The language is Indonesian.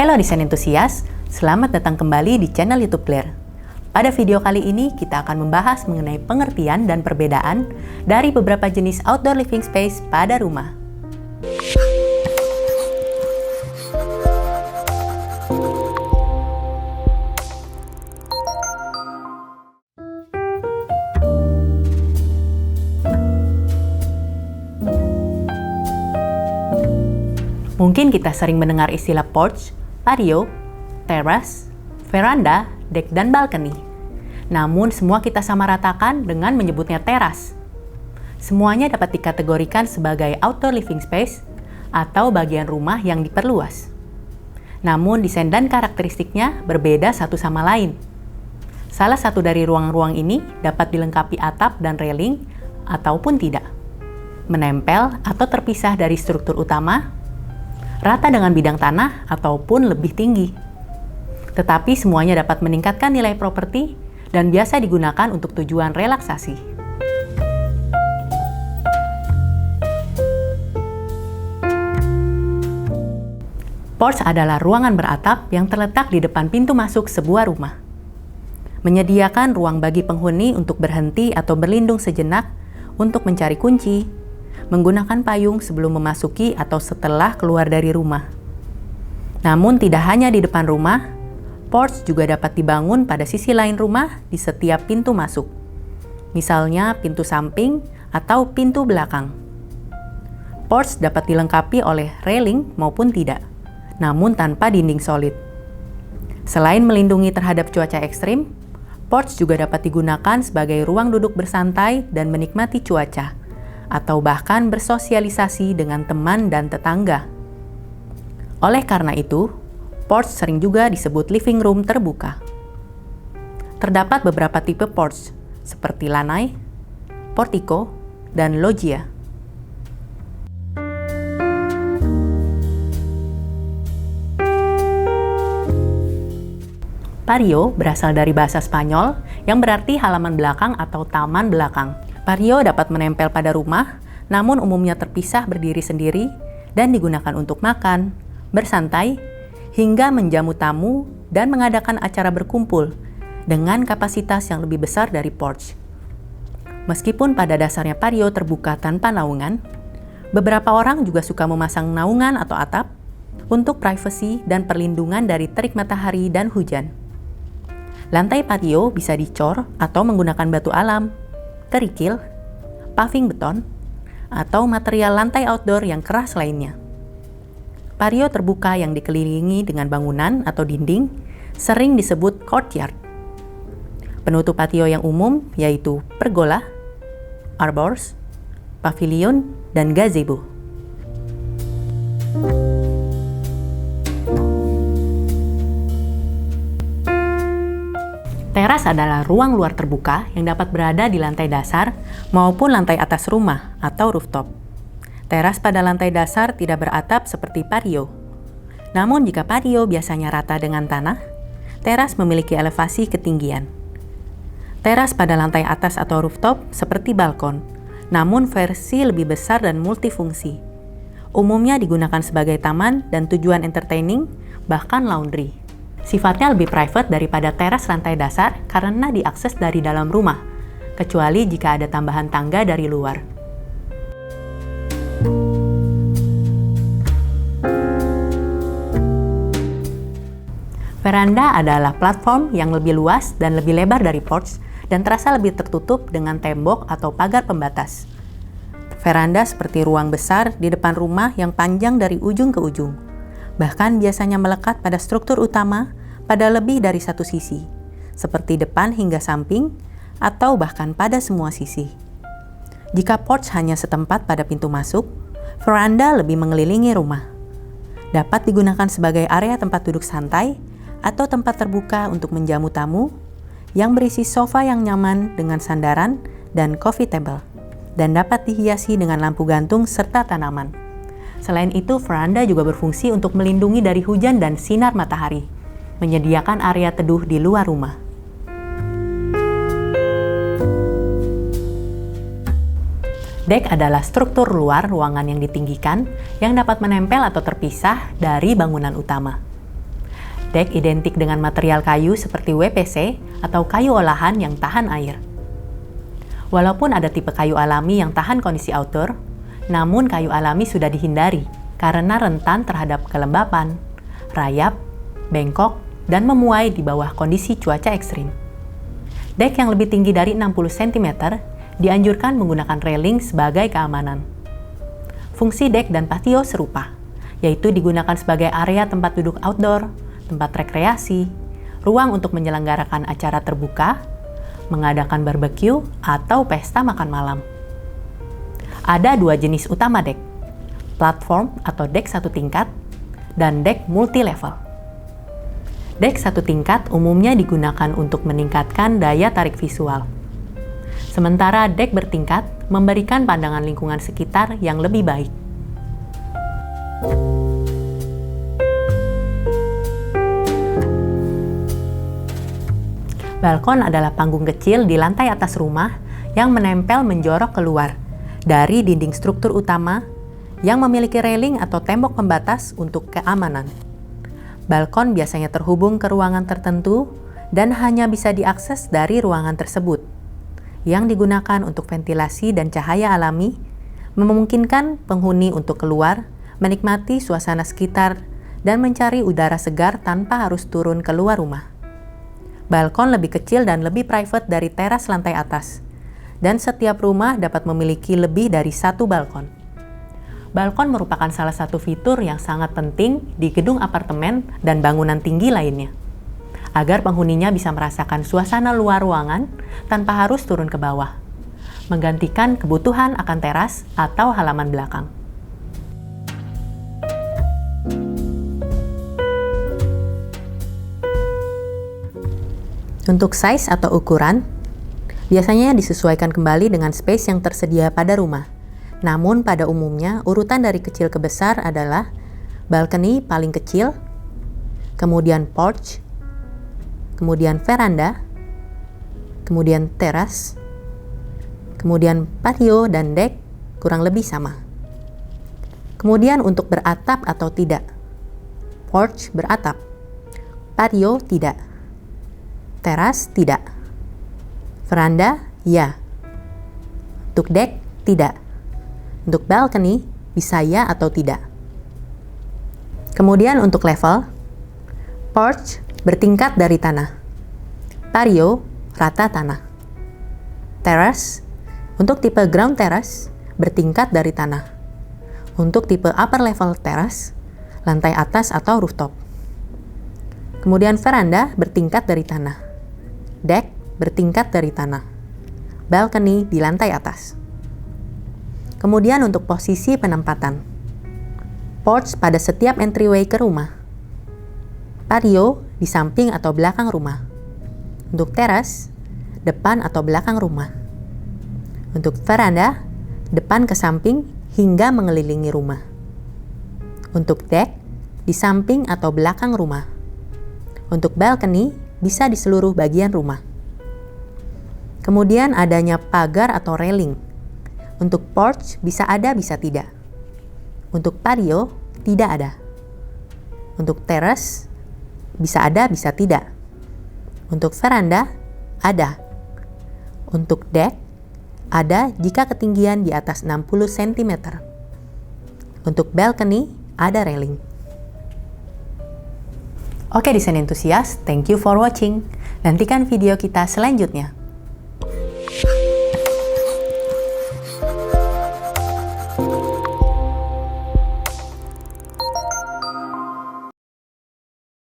Halo desain entusias, selamat datang kembali di channel YouTube Claire. Pada video kali ini kita akan membahas mengenai pengertian dan perbedaan dari beberapa jenis outdoor living space pada rumah. Mungkin kita sering mendengar istilah porch, patio, teras, veranda, deck, dan balcony. Namun semua kita samaratakan dengan menyebutnya teras. Semuanya dapat dikategorikan sebagai outdoor living space atau bagian rumah yang diperluas. Namun desain dan karakteristiknya berbeda satu sama lain. Salah satu dari ruang-ruang ini dapat dilengkapi atap dan railing ataupun tidak. Menempel atau terpisah dari struktur utama, rata dengan bidang tanah ataupun lebih tinggi. Tetapi semuanya dapat meningkatkan nilai properti dan biasa digunakan untuk tujuan relaksasi. Porch adalah ruangan beratap yang terletak di depan pintu masuk sebuah rumah. Menyediakan ruang bagi penghuni untuk berhenti atau berlindung sejenak untuk mencari kunci, menggunakan payung sebelum memasuki atau setelah keluar dari rumah. Namun tidak hanya di depan rumah, porch juga dapat dibangun pada sisi lain rumah di setiap pintu masuk. Misalnya pintu samping atau pintu belakang. Porch dapat dilengkapi oleh railing maupun tidak, namun tanpa dinding solid. Selain melindungi terhadap cuaca ekstrim, porch juga dapat digunakan sebagai ruang duduk bersantai dan menikmati cuaca, atau bahkan bersosialisasi dengan teman dan tetangga. Oleh karena itu, porch sering juga disebut living room terbuka. Terdapat beberapa tipe porch, seperti lanai, portico, dan loggia. Patio berasal dari bahasa Spanyol yang berarti halaman belakang atau taman belakang. Patio dapat menempel pada rumah, namun umumnya terpisah berdiri sendiri dan digunakan untuk makan, bersantai, hingga menjamu tamu dan mengadakan acara berkumpul dengan kapasitas yang lebih besar dari porch. Meskipun pada dasarnya patio terbuka tanpa naungan, beberapa orang juga suka memasang naungan atau atap untuk privasi dan perlindungan dari terik matahari dan hujan. Lantai patio bisa dicor atau menggunakan batu alam, kerikil, paving beton, atau material lantai outdoor yang keras lainnya. Patio terbuka yang dikelilingi dengan bangunan atau dinding sering disebut courtyard. Penutup patio yang umum yaitu pergola, arbors, pavilion, dan gazebo. Teras adalah ruang luar terbuka yang dapat berada di lantai dasar maupun lantai atas rumah atau rooftop. Teras pada lantai dasar tidak beratap seperti patio. Namun jika patio biasanya rata dengan tanah, teras memiliki elevasi ketinggian. Teras pada lantai atas atau rooftop seperti balkon, namun versi lebih besar dan multifungsi. Umumnya digunakan sebagai taman dan tujuan entertaining, bahkan laundry. Sifatnya lebih private daripada teras lantai dasar karena diakses dari dalam rumah, kecuali jika ada tambahan tangga dari luar. Veranda adalah platform yang lebih luas dan lebih lebar dari porch dan terasa lebih tertutup dengan tembok atau pagar pembatas. Veranda seperti ruang besar di depan rumah yang panjang dari ujung ke ujung. Bahkan biasanya melekat pada struktur utama pada lebih dari satu sisi, seperti depan hingga samping, atau bahkan pada semua sisi. Jika porch hanya setempat pada pintu masuk, veranda lebih mengelilingi rumah. Dapat digunakan sebagai area tempat duduk santai atau tempat terbuka untuk menjamu tamu yang berisi sofa yang nyaman dengan sandaran dan coffee table, dan dapat dihiasi dengan lampu gantung serta tanaman. Selain itu, veranda juga berfungsi untuk melindungi dari hujan dan sinar matahari, menyediakan area teduh di luar rumah. Deck adalah struktur luar ruangan yang ditinggikan yang dapat menempel atau terpisah dari bangunan utama. Dek identik dengan material kayu seperti WPC atau kayu olahan yang tahan air. Walaupun ada tipe kayu alami yang tahan kondisi outdoor, namun kayu alami sudah dihindari karena rentan terhadap kelembapan, rayap, bengkok, dan memuai di bawah kondisi cuaca ekstrim. Dek yang lebih tinggi dari 60 cm dianjurkan menggunakan railing sebagai keamanan. Fungsi dek dan patio serupa, yaitu digunakan sebagai area tempat duduk outdoor, tempat rekreasi, ruang untuk menyelenggarakan acara terbuka, mengadakan barbecue, atau pesta makan malam. Ada dua jenis utama dek, platform atau dek satu tingkat, dan dek multi-level. Dek satu tingkat umumnya digunakan untuk meningkatkan daya tarik visual. Sementara dek bertingkat memberikan pandangan lingkungan sekitar yang lebih baik. Balkon adalah panggung kecil di lantai atas rumah yang menempel menjorok keluar dari dinding struktur utama yang memiliki railing atau tembok pembatas untuk keamanan. Balkon biasanya terhubung ke ruangan tertentu dan hanya bisa diakses dari ruangan tersebut, yang digunakan untuk ventilasi dan cahaya alami, memungkinkan penghuni untuk keluar, menikmati suasana sekitar, dan mencari udara segar tanpa harus turun keluar rumah. Balkon lebih kecil dan lebih private dari teras lantai atas, dan setiap rumah dapat memiliki lebih dari satu balkon. Balkon merupakan salah satu fitur yang sangat penting di gedung apartemen dan bangunan tinggi lainnya, agar penghuninya bisa merasakan suasana luar ruangan tanpa harus turun ke bawah, menggantikan kebutuhan akan teras atau halaman belakang. Untuk size atau ukuran, biasanya disesuaikan kembali dengan space yang tersedia pada rumah. Namun pada umumnya urutan dari kecil ke besar adalah balkoni paling kecil, kemudian porch, kemudian veranda, kemudian teras, kemudian patio dan dek kurang lebih sama. Kemudian untuk beratap atau tidak, porch beratap, patio tidak, teras tidak, veranda ya, untuk dek tidak. Untuk balcony, bisa ya atau tidak. Kemudian untuk level, porch bertingkat dari tanah, patio rata tanah. Terrace, untuk tipe ground terrace, bertingkat dari tanah. Untuk tipe upper level terrace, lantai atas atau rooftop. Kemudian veranda bertingkat dari tanah. Deck bertingkat dari tanah. Balcony di lantai atas. Kemudian untuk posisi penempatan, porch pada setiap entryway ke rumah, patio di samping atau belakang rumah, untuk teras, depan atau belakang rumah, untuk veranda, depan ke samping hingga mengelilingi rumah, untuk deck, di samping atau belakang rumah, untuk balcony bisa di seluruh bagian rumah. Kemudian adanya pagar atau railing. Untuk porch bisa ada, bisa tidak. Untuk patio tidak ada. Untuk terrace bisa ada, bisa tidak. Untuk veranda ada. Untuk deck ada jika ketinggian di atas 60 cm. Untuk balcony ada railing. Oke desain entusias, thank you for watching. Nantikan video kita selanjutnya.